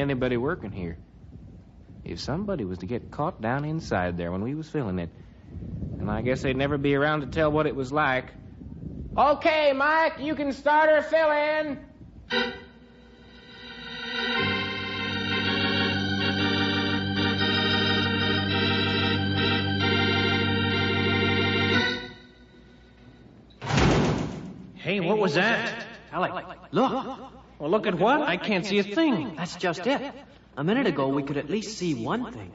Anybody working here. If somebody was to get caught down inside there when we was filling it, and I guess they'd never be around to tell what it was like. Okay, Mike, you can start her filling. Hey, what was that? Alec, look. Well, look at what? I can't see a thing. That's just it. A minute ago, we could at least see one thing.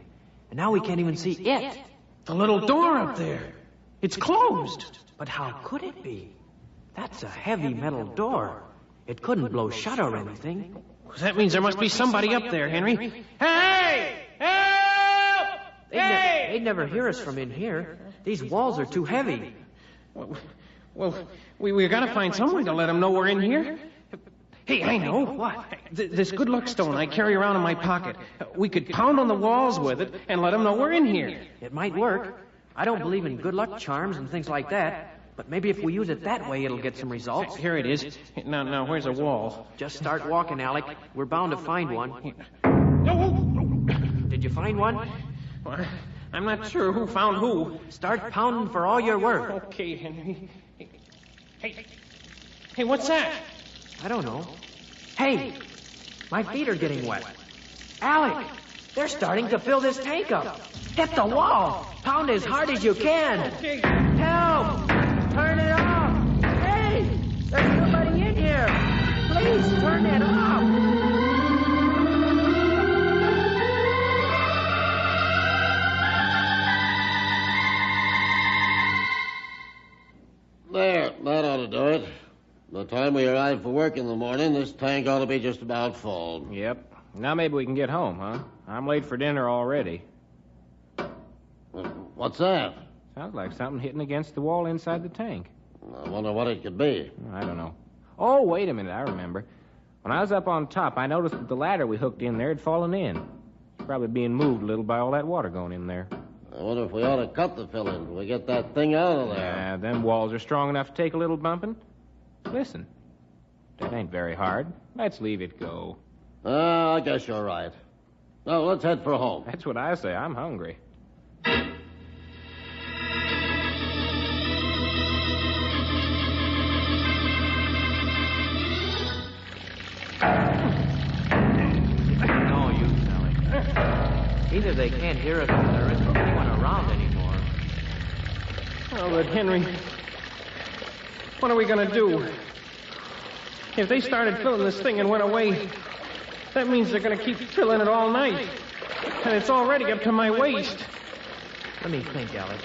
And now we can't even see it. The little door up there. It's closed. But how could it be? That's a heavy metal door. It couldn't blow shut or anything. That means there must be somebody up there, Henry. Hey! Help! They'd never hear us from in here. These walls are too heavy. Well, we gotta find some way to let them know we're in here. Hey, I know. What? This good luck stone I carry around in my pocket. We could pound on the walls with it and let them know we're in here. It might work. I don't believe in good luck charms and things like that. But maybe if we use it that way, it'll get some results. Here it is. Now, where's a wall? Just start walking, Alec. We're bound to find one. Did you find one? Well, I'm not sure who found who. Start pounding for all you're worth. Okay, Henry. Hey, what's that? I don't know. Hey, my feet are getting wet. Alec, they're starting to fill this tank up. Hit the wall. Pound as hard as you can. Okay. Help! Turn it off. Hey, there's somebody in here. Please turn it off. There, that ought to do it. By the time we arrive for work in the morning, this tank ought to be just about full. Yep. Now maybe we can get home, huh? I'm late for dinner already. What's that? Sounds like something hitting against the wall inside the tank. I wonder what it could be. I don't know. Oh, wait a minute, I remember. When I was up on top, I noticed that the ladder we hooked in there had fallen in. It's probably being moved a little by all that water going in there. I wonder if we ought to cut the filling till we get that thing out of there. Yeah, them walls are strong enough to take a little bumping. Listen, that ain't very hard. Let's leave it go. I guess you're right. Now, let's head for home. That's what I say. I'm hungry. No use, Alec. Either they can't hear us or there isn't anyone around anymore. Oh, but Henry, what are we going to do? If they started filling this thing and went away, that means they're going to keep filling it all night. And it's already up to my waist. Let me think, Alec.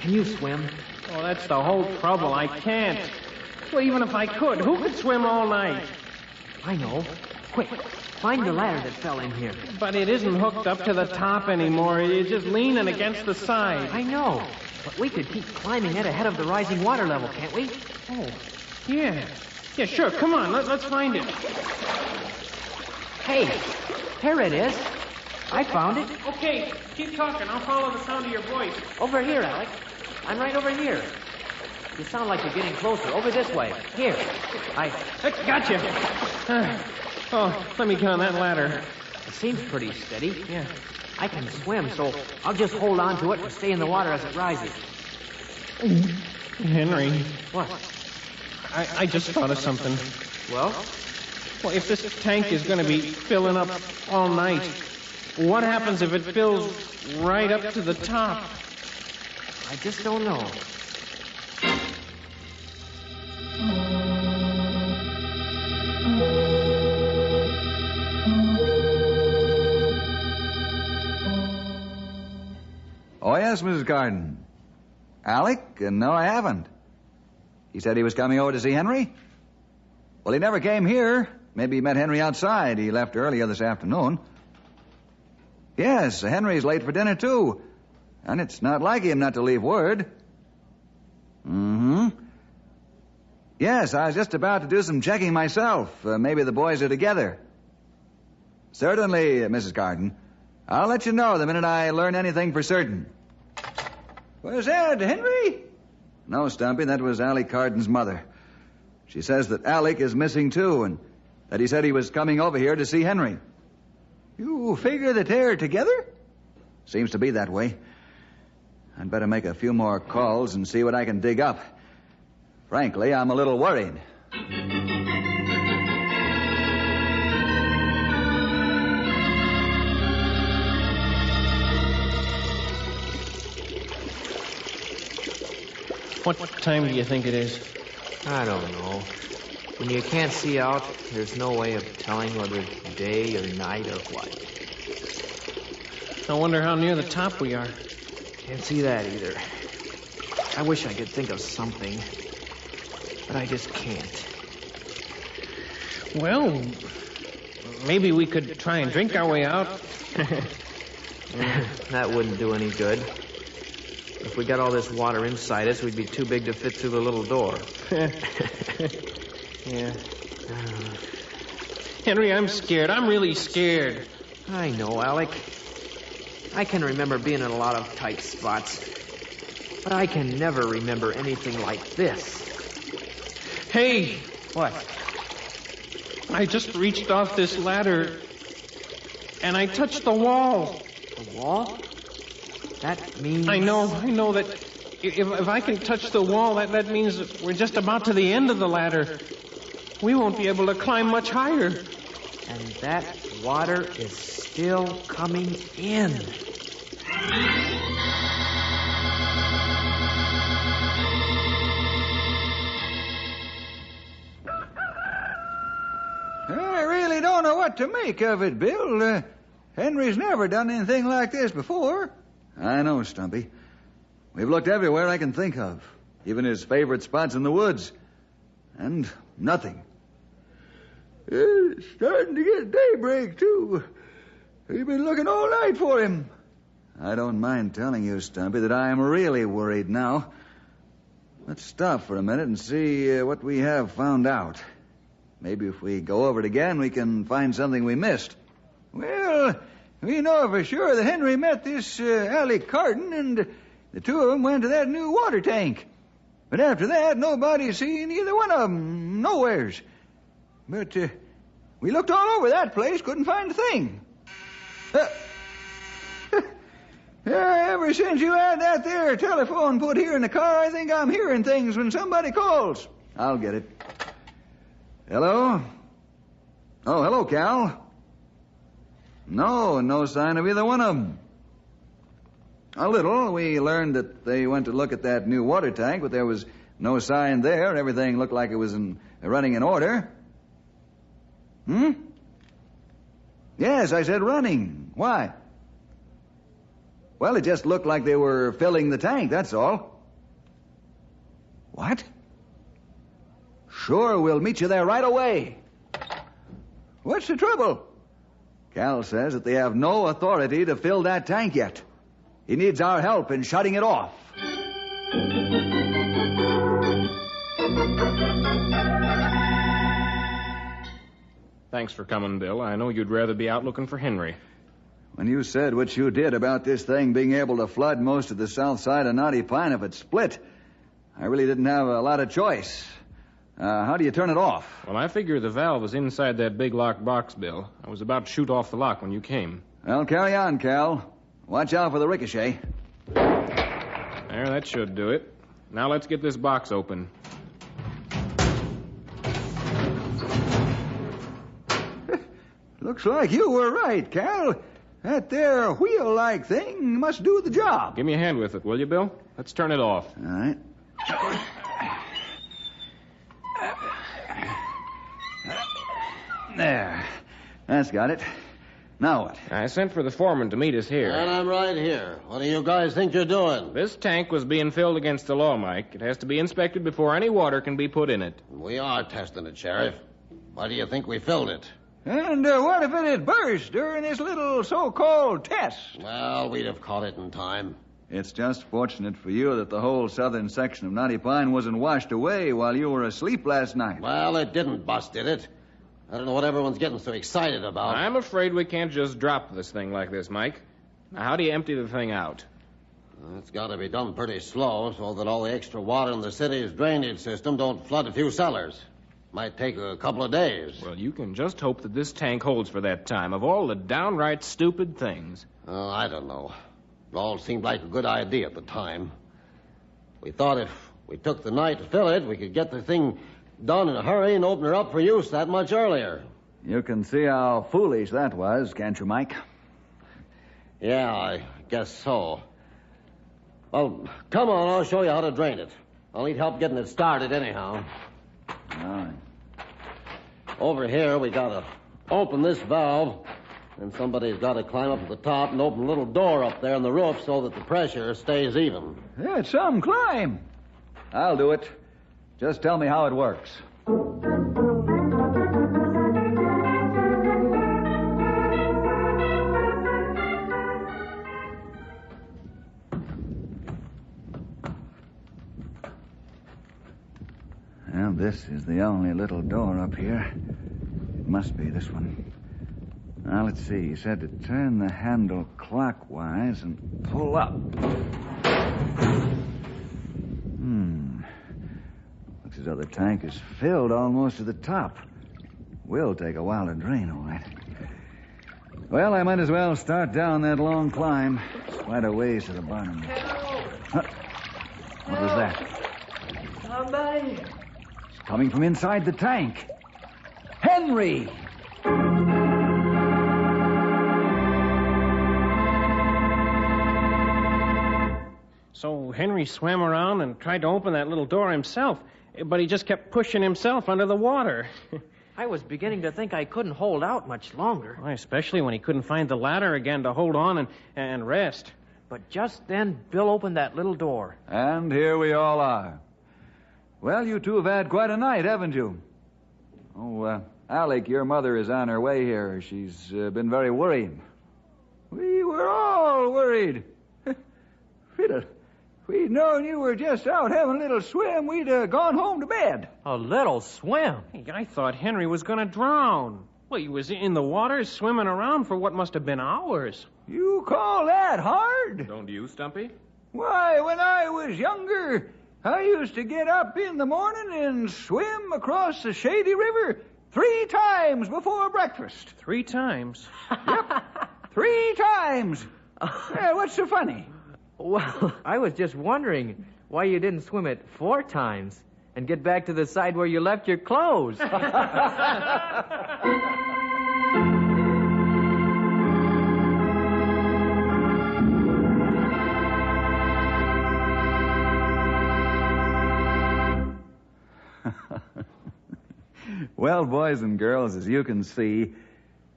Can you swim? Oh, that's the whole trouble. I can't. Well, even if I could, who could swim all night? I know. Quick, find the ladder that fell in here. But it isn't hooked up to the top anymore. It's just leaning against the side. I know. But we could keep climbing it ahead of the rising water level, can't we? Oh, yeah. Yeah, sure. Come on, let's find it. Hey, here it is. I found it. Okay, keep talking. I'll follow the sound of your voice. Over here, Alec. I'm right over here. You sound like you're getting closer. Over this way. Here. Gotcha. Let me get on that ladder. It seems pretty steady. Yeah. I can swim, so I'll just hold on to it and stay in the water as it rises. Henry. What? I just thought of something. Well? Well, if this tank is going to be filling up all night, what happens if it fills right up to the top? I just don't know. Oh, yes, Mrs. Garden. Alec? No, I haven't. He said he was coming over to see Henry? Well, he never came here. Maybe he met Henry outside. He left earlier this afternoon. Yes, Henry's late for dinner, too. And it's not like him not to leave word. Mm-hmm. Yes, I was just about to do some checking myself. Maybe the boys are together. Certainly, Mrs. Garden. I'll let you know the minute I learn anything for certain. Was that Henry? No, Stumpy, that was Alec Carden's mother. She says that Alec is missing, too, and that he said he was coming over here to see Henry. You figure the they're together? Seems to be that way. I'd better make a few more calls and see what I can dig up. Frankly, I'm a little worried. What time do you think it is? I don't know. When you can't see out, there's no way of telling whether it's day or night or what. I wonder how near the top we are. Can't see that either. I wish I could think of something, but I just can't. Well, maybe we could try and drink our way out. That wouldn't do any good. If we got all this water inside us, we'd be too big to fit through the little door. Yeah. Henry, I'm scared. I'm really scared. I know, Alec. I can remember being in a lot of tight spots, but I can never remember anything like this. Hey, What? I just reached off this ladder, and I touched the wall. The wall? That means... I know that if I can touch the wall, that means that we're just about to the end of the ladder. We won't be able to climb much higher. And that water is still coming in. I really don't know what to make of it, Bill. Henry's never done anything like this before. I know, Stumpy. We've looked everywhere I can think of, even his favorite spots in the woods. And nothing. It's starting to get daybreak, too. We've been looking all night for him. I don't mind telling you, Stumpy, that I am really worried now. Let's stop for a minute and see what we have found out. Maybe if we go over it again, we can find something we missed. Well, we know for sure that Henry met this Alec Carton, and the two of them went to that new water tank. But after that, nobody's seen either one of them nowheres. But we looked all over that place, couldn't find a thing. Ever since you had that there telephone put here in the car, I think I'm hearing things when somebody calls. I'll get it. Hello? Oh, hello, Cal. No sign of either one of them. A little. We learned that they went to look at that new water tank, but there was no sign there. Everything looked like it was running in order. Yes, I said running. Why? Well, it just looked like they were filling the tank, that's all. What? Sure, we'll meet you there right away. What's the trouble? Cal says that they have no authority to fill that tank yet. He needs our help in shutting it off. Thanks for coming, Bill. I know you'd rather be out looking for Henry. When you said what you did about this thing being able to flood most of the south side of Knotty Pine if it split, I really didn't have a lot of choice. How do you turn it off? Well, I figure the valve was inside that big locked box, Bill. I was about to shoot off the lock when you came. Well, carry on, Cal. Watch out for the ricochet. There, that should do it. Now let's get this box open. Looks like you were right, Cal. That there wheel-like thing must do the job. Give me a hand with it, will you, Bill? Let's turn it off. All right. There. That's got it. Now what? I sent for the foreman to meet us here. And I'm right here. What do you guys think you're doing? This tank was being filled against the law, Mike. It has to be inspected before any water can be put in it. We are testing it, Sheriff. Why do you think we filled it? And what if it had burst during this little so-called test? Well, we'd have caught it in time. It's just fortunate for you that the whole southern section of Knotty Pine wasn't washed away while you were asleep last night. Well, it didn't bust, did it? I don't know what everyone's getting so excited about. I'm afraid we can't just drop this thing like this, Mike. Now, how do you empty the thing out? It's got to be done pretty slow so that all the extra water in the city's drainage system don't flood a few cellars. Might take a couple of days. Well, you can just hope that this tank holds for that time, of all the downright stupid things. Oh, I don't know. It all seemed like a good idea at the time. We thought if we took the night to fill it, we could get the thing done in a hurry and open her up for use that much earlier. You can see how foolish that was, can't you, Mike? Yeah, I guess so. Well, come on, I'll show you how to drain it. I'll need help getting it started anyhow. All right. Over here, we gotta open this valve, and somebody's gotta climb up to the top and open a little door up there in the roof so that the pressure stays even. Yeah, it's some climb. I'll do it. Just tell me how it works. Well, this is the only little door up here. It must be this one. Now, let's see. You said to turn the handle clockwise and pull up. Looks as though the tank is filled almost to the top. Will take a while to drain, all right. Well, I might as well start down that long climb. It's quite a ways to the bottom. Huh? What was that? Somebody. It's coming from inside the tank. Henry! So Henry swam around and tried to open that little door himself, but he just kept pushing himself under the water. I was beginning to think I couldn't hold out much longer. Why, especially when he couldn't find the ladder again to hold on and rest. But just then, Bill opened that little door. And here we all are. Well, you two have had quite a night, haven't you? Oh, Alec, your mother is on her way here. She's been very worried. We were all worried. Fiddle. If we'd known you were just out having a little swim, we'd gone home to bed. A little swim? Hey, I thought Henry was going to drown. Well, he was in the water swimming around for what must have been hours. You call that hard? Don't you, Stumpy? Why, when I was younger, I used to get up in the morning and swim across the shady river 3 times before breakfast. 3 times? Yep, 3 times. What's so funny? Well, I was just wondering why you didn't swim it 4 times and get back to the side where you left your clothes. Well, boys and girls, as you can see,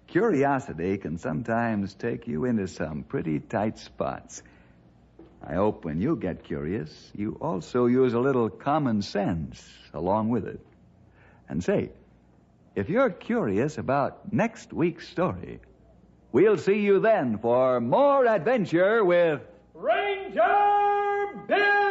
curiosity can sometimes take you into some pretty tight spots. I hope when you get curious, you also use a little common sense along with it. And say, if you're curious about next week's story, we'll see you then for more adventure with Ranger Bill!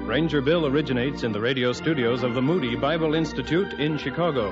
Ranger Bill originates in the radio studios of the Moody Bible Institute in Chicago.